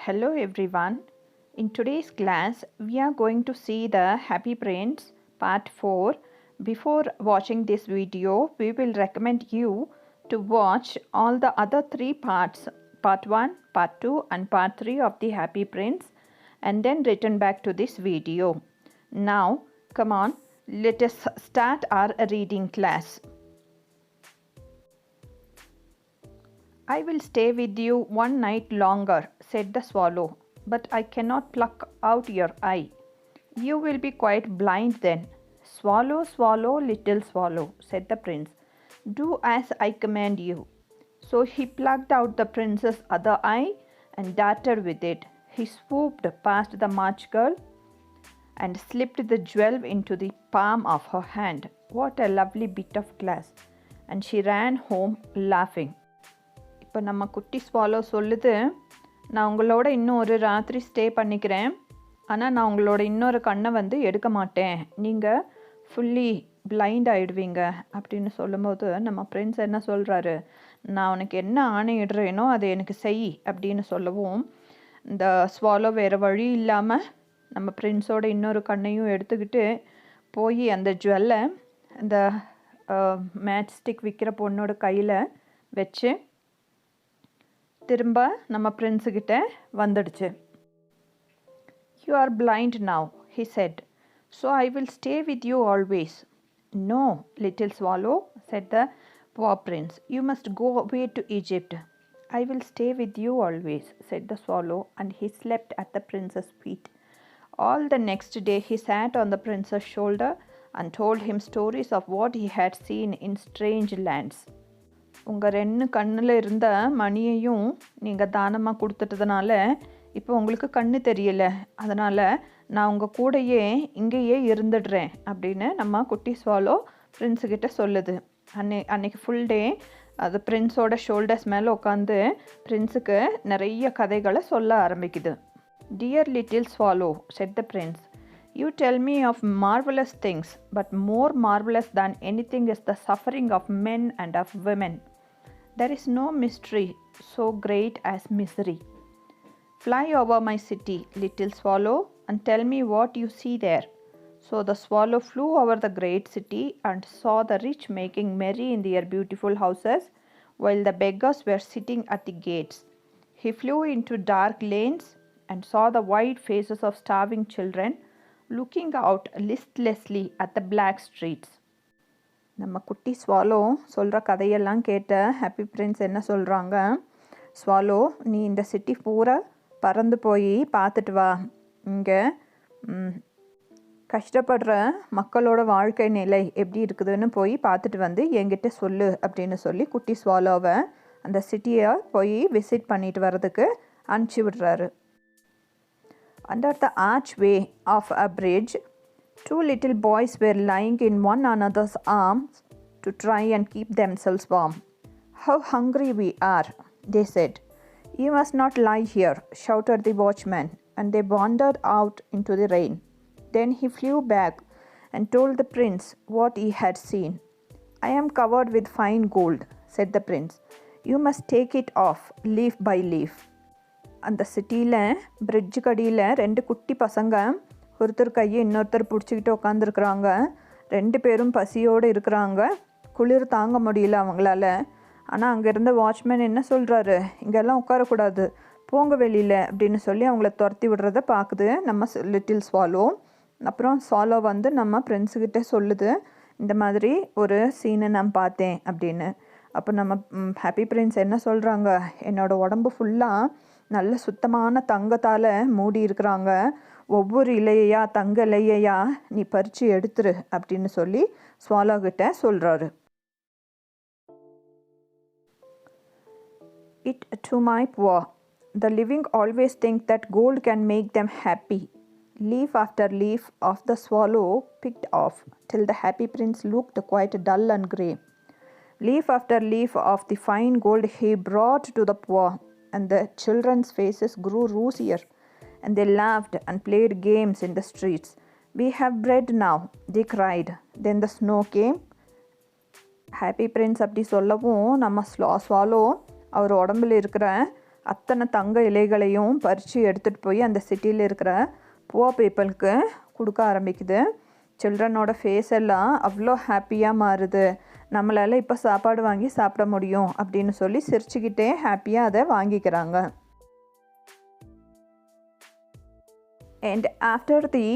Hello everyone. In today's class, we are going to see the Happy Prince part 4. Before watching this video, we will recommend you to watch all the other 3 parts, part 1, part 2 and part 3 of the Happy Prince, and then return back to this video. Now, come on, let us start our reading class. I will stay with you one night longer, said the swallow, but I cannot pluck out your eye. You will be quite blind then. Swallow, swallow, little swallow, said the prince. Do as I command you. So he plucked out the prince's other eye and darted with it. He swooped past the March girl and slipped the jewel into the palm of her hand. What a lovely bit of glass. And she ran home laughing. இப்போ நம்ம குட்டி swallow சொல்லுது, நான் உங்களோட இன்னும் ஒரு ராத்திரி stay பண்ணிக்கிறேன், ஆனால் நான் உங்களோட இன்னொரு கண்ணை எடுக்க மாட்டேன், நீங்கள் ஃபுல்லி பிளைண்ட் ஆகிடுவீங்க அப்படின்னு சொல்லும்போது நம்ம பிரின்ஸ் என்ன சொல்கிறாரு, நான் உனக்கு என்ன ஆணையிடுறேனோ அதை எனக்கு செய் அப்படின்னு சொல்லவும், இந்த ஸ்வாலோ வேறு வழி இல்லாமல் நம்ம பிரின்ஸோட இன்னொரு கண்ணையும் எடுத்துக்கிட்டு போய் அந்த ஜுவல்லை அந்த மேட்ச் ஸ்டிக் விற்கிற பொண்ணோட கையில் வச்சு திரும்ப நம்ம பிரின்ஸுக்கிட்ட வந்துடுச்சு. You are blind now, he said, so I will stay with you always. No, little swallow, said the poor prince, you must go away to Egypt. I will stay with you always, said the swallow, and he slept at the prince's feet. All the next day he sat on the prince's shoulder and told him stories of what he had seen in strange lands. உங்கள் 2 கண்ணில் இருந்த மணியையும் நீங்கள் தானமாக கொடுத்துட்டதுனால இப்போ உங்களுக்கு கண்ணு தெரியலை, அதனால் நான் உங்கள் கூடையே இங்கேயே இருந்துடுறேன் அப்படின்னு நம்ம குட்டி ஸ்வாலோ பிரின்ஸுக்கிட்ட சொல்லுது. அன்னைக்கு ஃபுல் டே அது பிரின்ஸோட ஷோல்டர்ஸ் மேலே உட்காந்து பிரின்ஸுக்கு நிறைய கதைகளை சொல்ல ஆரம்பிக்குது. Dear little swallow, said the prince, you tell me of marvelous things, but more marvelous than anything is the suffering of men and of women. There is no mystery so great as misery. Fly over my city, little swallow, and tell me what you see there. So the swallow flew over the great city and saw the rich making merry in their beautiful houses, while the beggars were sitting at the gates. He flew into dark lanes and saw the white faces of starving children looking out listlessly at the black streets. நம்ம குட்டி swallow சொல்கிற கதையெல்லாம் கேட்ட happy Prince என்ன சொல்கிறாங்க, swallow நீ இந்த city பூரா பறந்து போய் பார்த்துட்டு வா, இங்கே கஷ்டப்படுற மக்களோட வாழ்க்கை நிலை எப்படி இருக்குதுன்னு போய் பார்த்துட்டு என்கிட்ட சொல்லு அப்படின்னு சொல்லி குட்டி ஸ்வாலோவை அந்த சிட்டியை போய் விசிட் பண்ணிட்டு வர்றதுக்கு அனுப்பிச்சி விடுறாரு. Under the archway of a bridge, 2 little boys were lying in one another's arms to try and keep themselves warm. How hungry we are, they said. You must not lie here, shouted the watchman, and they wandered out into the rain. Then he flew back and told the prince what he had seen. I am covered with fine gold, said the prince. You must take it off, leaf by leaf. அந்த சிட்டியில் fridge கடியில் 2 குட்டி பசங்க ஒருத்தர் கையை இன்னொருத்தர் பிடிச்சிக்கிட்டு உட்காந்துருக்குறாங்க. 2 பேரும் பசியோடு இருக்கிறாங்க, குளிர் தாங்க முடியல அவங்களால. ஆனால் அங்கே இருந்த வாட்ச்மேன் என்ன சொல்கிறாரு, இங்கெல்லாம் உட்காரக்கூடாது, போங்க வெளியில் அப்படின்னு சொல்லி அவங்கள துரத்தி விடுறத பார்க்குது நம்ம லிட்டில் ஸ்வாலோ. அப்புறம் ஸ்வாலோ நம்ம பிரின்ஸுக்கிட்ட சொல்லுது, இந்த மாதிரி ஒரு சீனை நான் பார்த்தேன் அப்படின்னு. அப்போ நம்ம ஹாப்பி பிரின்ஸ் என்ன சொல்கிறாங்க, என்னோடய உடம்பு ஃபுல்லாக நல்ல சுத்தமான தங்கத்தால் மூடி இருக்கிறாங்க, ஒவ்வொரு இலையா தங்க இலையா நீ பறித்து எடுத்துரு அப்படின்னு சொல்லி ஸ்வாலோ கிட்ட சொல்கிறாரு. It to my poor, the living always think that gold can make them happy. Leaf after leaf of the swallow picked off till the happy prince looked quite dull and grey. Leaf after leaf of the fine gold he brought to the poor, and the children's faces grew rosier, and they laughed and played games in the streets. We have bread now, they cried. Then the snow came. Happy Prince அப்படி சொல்லவும் நம்ம swallow அவர் உடம்புல இருக்கிற அத்தனை தங்க இலைகளையும் பறித்து எடுத்துகிட்டு போய் அந்த சிட்டியில் இருக்கிற புவர் பீப்புளுக்கு கொடுக்க ஆரம்பிக்குது. சில்ட்ரனோட ஃபேஸ் எல்லாம் அவ்வளோ ஹாப்பியாக மாறுது. நம்மளால் இப்போ சாப்பாடு வாங்கி சாப்பிட முடியும் அப்படின்னு சொல்லி சிரிச்சுக்கிட்டே ஹாப்பியாக அதை வாங்கிக்கிறாங்க. And after the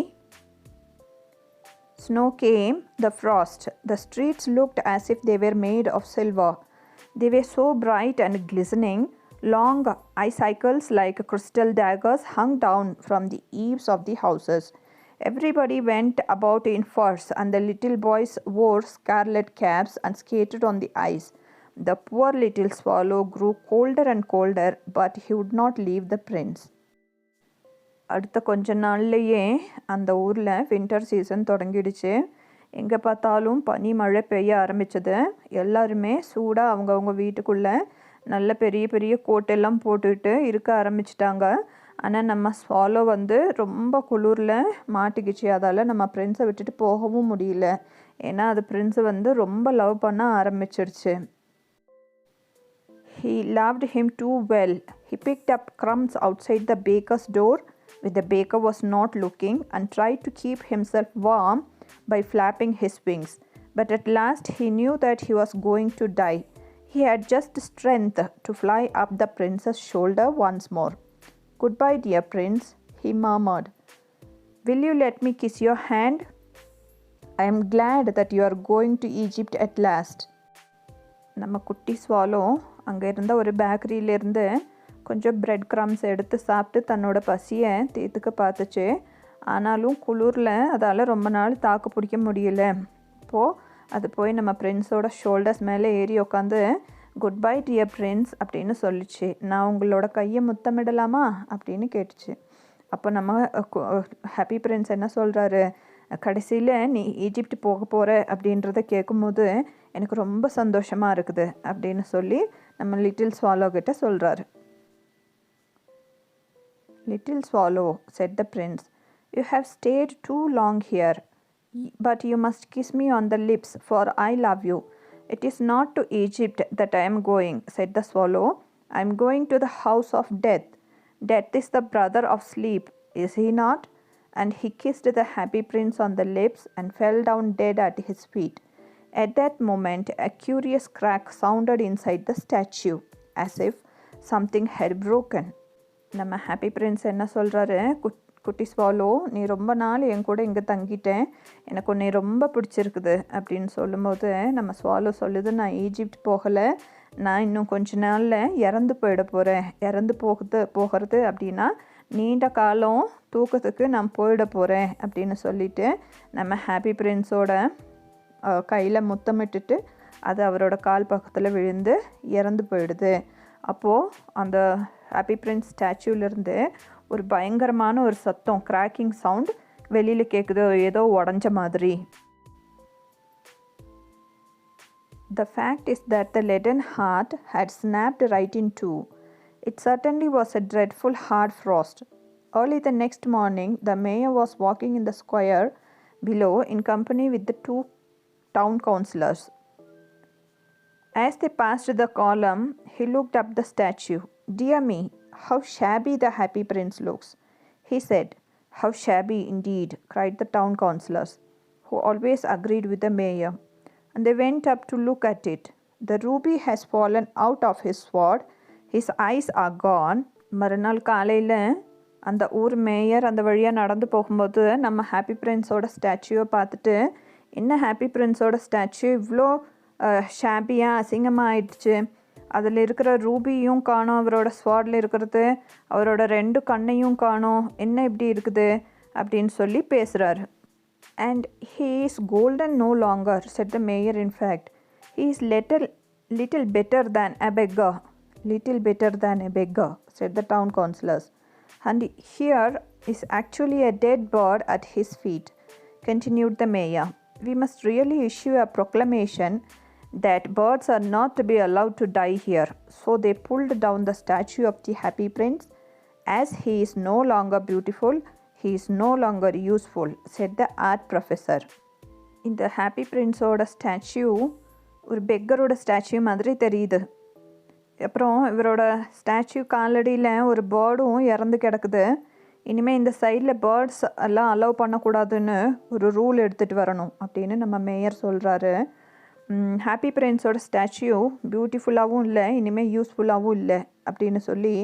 snow came the frost. The streets looked as if they were made of silver. They were so bright and glistening. Long icicles like crystal daggers hung down from the eaves of the houses. Everybody went about in furs, and the little boys wore scarlet caps and skated on the ice. The poor little swallow grew colder and colder, but he would not leave the prince. அடுத்த கொஞ்ச நாள்லையே அந்த ஊரில் winter season தொடங்கிடுச்சு. எங்கே பார்த்தாலும் பனி மழை பெய்ய ஆரம்பித்தது. எல்லாருமே சூடாக அவங்கவுங்க வீட்டுக்குள்ளே நல்ல பெரிய பெரிய கோட்டெல்லாம் போட்டுக்கிட்டு இருக்க ஆரம்பிச்சிட்டாங்க. ஆனால் நம்ம ஸ்வாலோ ரொம்ப குளிரில் மாட்டிக்கிச்சு. அதால் நம்ம பிரின்ஸை விட்டுட்டு போகவும் முடியல. ஏன்னா அது பிரின்ஸை ரொம்ப லவ் பண்ண ஆரம்பிச்சிருச்சு. He loved him too well. He picked up crumbs outside the baker's door when the baker was not looking and tried to keep himself warm by flapping his wings. But at last he knew that he was going to die. He had just strength to fly up the prince's shoulder once more. "Goodbye, dear prince," he murmured. "Will you let me kiss your hand? I am glad that you are going to Egypt at last." நம்ம குட்டி swallow அங்கே இருந்த ஒரு பேக்கரியிலேருந்து கொஞ்சம் bread crumbs எடுத்து சாப்பிட்டு தன்னோட பசியை தீர்த்துக்க பார்த்துச்சு. ஆனாலும் குளிரில் அதால் ரொம்ப நாள் தாக்கு பிடிக்க முடியல. இப்போது அது போய் நம்ம பிரின்ஸோட ஷோல்டர்ஸ் மேலே ஏறி உட்காந்து குட் பை டியர் பிரின்ஸ் அப்படின்னு சொல்லிச்சு. நான் உங்களோட கையை முத்தமிடலாமா அப்படின்னு கேட்டுச்சு. அப்போ நம்ம ஹாப்பி பிரின்ஸ் என்ன சொல்கிறாரு, கடைசியில் நீ ஈஜிப்ட் போக போகிற அப்படின்றத கேட்கும்போது எனக்கு ரொம்ப சந்தோஷமாக இருக்குது அப்படின்னு சொல்லி நம்ம லிட்டில் ஸ்வாலோ கிட்ட சொல்கிறாரு. "Little swallow," said the prince, "you have stayed too long here, but you must kiss me on the lips, for I love you." "It is not to Egypt that I am going," said the swallow. "I am going to the house of death. Death is the brother of sleep, is he not?" And he kissed the happy prince on the lips and fell down dead at his feet. At that moment, a curious crack sounded inside the statue, as if something had broken. நம்ம happy Prince என்ன சொல்கிறாரு, குட்டி swallow, நீ ரொம்ப நாள் என் கூட இங்கே தங்கிட்டேன், எனக்கு உன்னை ரொம்ப பிடிச்சிருக்குது அப்படின்னு சொல்லும்போது நம்ம ஸ்வாலோ சொல்லுது, நான் ஈஜிப்ட் போகலை, நான் இன்னும் கொஞ்ச நாளில் இறந்து போயிட போகிறேன். இறந்து போகிறது அப்படின்னா நீண்ட காலம் தூக்கத்துக்கு நான் போயிட போகிறேன் அப்படின்னு சொல்லிட்டு நம்ம ஹாப்பி பிரின்ஸோட கையில் முத்தமிட்டுட்டு அது அவரோட கால் பக்கத்தில் விழுந்து இறந்து போயிடுது. அப்போது அந்த ஹாப்பி பிரின்ஸ் ஸ்டாச்சுவிலேருந்து ஒரு பயங்கரமான ஒரு சத்தம், கிராக்கிங் சவுண்ட் வெளியில் கேட்குது, ஏதோ உடஞ்ச மாதிரி. The fact is that the leaden heart had snapped right in two. It certainly was a dreadful hard frost. Early the next morning, the mayor was walking in the square below in company with the two town councillors. As they passed the column, he looked up the statue. "Dear me, how shabby the happy prince looks," he said. "How shabby indeed," cried the town councillors, who always agreed with the mayor. And they went up to look at it. "The ruby has fallen out of his sword. His eyes are gone." மறுநாள் காலையில் அந்த ஊர் mayor அந்த வழியாக நடந்து போகும்போது நம்ம happy பிரின்ஸோட ஸ்டாச்சுவை பார்த்துட்டு, என்ன ஹாப்பி பிரின்ஸோட ஸ்டாச்சு இவ்வளோ ஷாம்பியாக அசிங்கமாக ஆயிடுச்சு, அதில் இருக்கிற ரூபியும் காணோம், அவரோட ஸ்வாடில் இருக்கிறது, அவரோட 2 கண்ணையும் காணோம், என்ன இப்படி இருக்குது அப்படின்னு சொல்லி பேசுகிறாரு. "And he is golden no longer," said the mayor. "In fact, he is little better than a beggar." "Little better than a beggar," said the town councillors. "And here is actually a dead bird at his feet," continued the mayor. "We must really issue a proclamation that birds are not to be allowed to die here." So they pulled down the statue of the happy prince. "As he is no longer beautiful, he is no longer useful," said the art professor. இந்த happy பிரின்ஸோட statue ஒரு பெக்கரோட statue மாதிரி தெரியுது. அப்புறம் இவரோட statue காலடியில் ஒரு பேர்டும் இறந்து கிடக்குது. இனிமேல் இந்த சைடில் பேர்ட்ஸ் எல்லாம் அலோவ் பண்ணக்கூடாதுன்னு ஒரு ரூல் எடுத்துகிட்டு வரணும் அப்படின்னு நம்ம மேயர் சொல்கிறாரு. ஹாப்பி பிரின்ஸோட ஸ்டாச்சு பியூட்டிஃபுல்லாகவும் இல்லை, இனிமேல் யூஸ்ஃபுல்லாகவும் இல்லை அப்படின்னு சொல்லி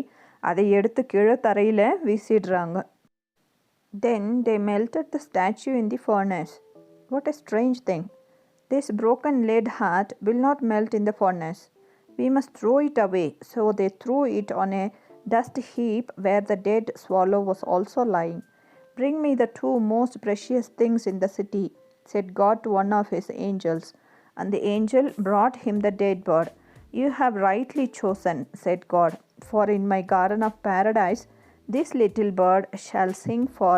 அதை எடுத்து கீழே தரையில் வீசிடுறாங்க. Then they melted the statue in the furnace. What a strange thing. This broken lead heart will not melt in the furnace. We must throw it away. So they threw it on a dust heap where the dead swallow was also lying. Bring me the two most precious things in the city, said God to one of his angels. And the angel brought him the dead bird. You have rightly chosen, said God, for in my garden of paradise this little bird shall sing for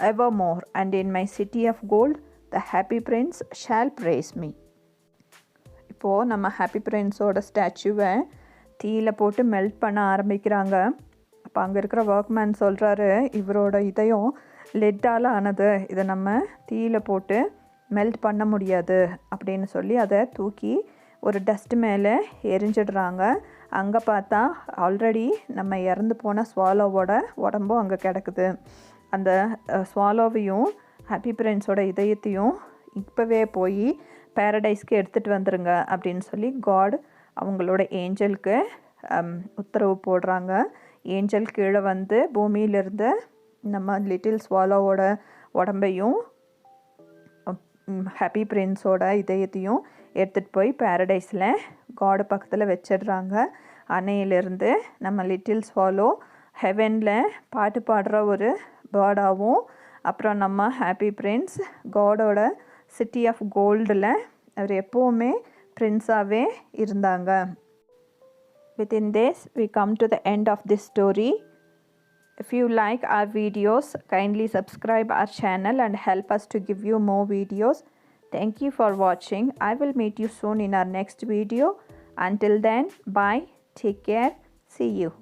evermore, and in my city of gold the happy prince shall praise me. இப்போது நம்ம happy பிரின்ஸோட ஸ்டாச்சுவை தீயில் போட்டு melt பண்ண ஆரம்பிக்கிறாங்க. அப்போ அங்கே இருக்கிற workmen சொல்கிறாரு, இவரோட இதயம் லெட்டால் ஆனது, இதை நம்ம தீயில் போட்டு மெல்ட் பண்ண முடியாது அப்படின்னு சொல்லி அதை தூக்கி ஒரு டஸ்ட் மேலே எரிஞ்சிடுறாங்க. அங்கே பார்த்தா ஆல்ரெடி நம்ம இறந்து போன ஸ்வாலோவோட உடம்பும் அங்கே கிடக்குது. அந்த ஸ்வாலோவையும் ஹாப்பி பிரின்ஸோட இதயத்தையும் இப்போவே போய் பேரடைஸ்க்கு எடுத்துகிட்டு வந்துடுங்க அப்படின்னு சொல்லி காட் அவங்களோட ஏஞ்சலுக்கு உத்தரவு போடுறாங்க. ஏஞ்சல் கீழே வந்து பூமியிலிருந்து நம்ம லிட்டில் ஸ்வாலோவோட உடம்பையும் ஹாப்பி பிரின்ஸோட இதயத்தையும் எடுத்துகிட்டு போய் பேரடைஸில் காடு பக்கத்தில் வச்சிடுறாங்க. அன்னையிலேருந்து நம்ம லிட்டில் ஸ்வாலோ ஹெவனில் பாட்டு பாடுற ஒரு பேர்டாகவும், அப்புறம் நம்ம ஹாப்பி பிரின்ஸ் காடோட சிட்டி ஆஃப் கோல்டில் அவர் எப்போவுமே பிரின்ஸாகவே இருந்தாங்க. Within this, we come to the end of this story. If you like our videos, kindly subscribe our channel and help us to give you more videos. Thank you for watching. I will meet you soon in our next video. Until then, bye. Take care. See you.